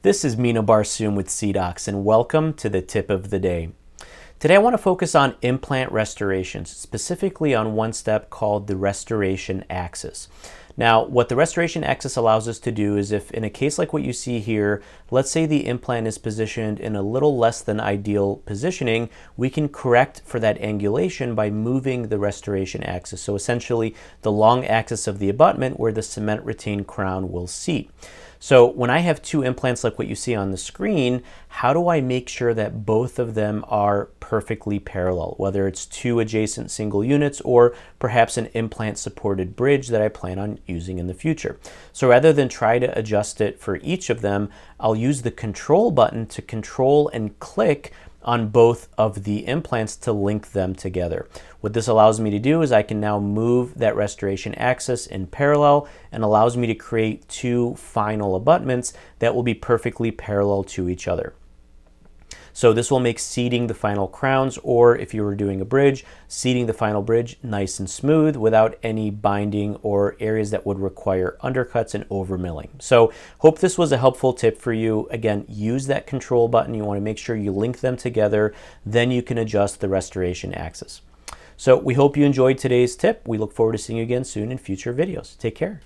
This is Mino Barsoom with CDOCS, and welcome to the tip of the day. Today I want to focus on implant restorations, specifically on one step called the restoration axis. Now, what the restoration axis allows us to do is, if in a case like what you see here, let's say the implant is positioned in a little less than ideal positioning, we can correct for that angulation by moving the restoration axis. So essentially the long axis of the abutment where the cement retained crown will seat. So when I have two implants like what you see on the screen, how do I make sure that both of them are perfectly parallel, whether it's two adjacent single units or perhaps an implant supported bridge that I plan on using in the future? So rather than try to adjust it for each of them, I'll use the control button to control and click on both of the implants to link them together. What this allows me to do is I can now move that restoration axis in parallel and allows me to create two final abutments that will be perfectly parallel to each other. So this will make seating the final crowns, or if you were doing a bridge, seating the final bridge nice and smooth without any binding or areas that would require undercuts and over milling. So hope this was a helpful tip for you. Again, use that control button. You want to make sure you link them together. Then you can adjust the restoration axis. So we hope you enjoyed today's tip. We look forward to seeing you again soon in future videos. Take care.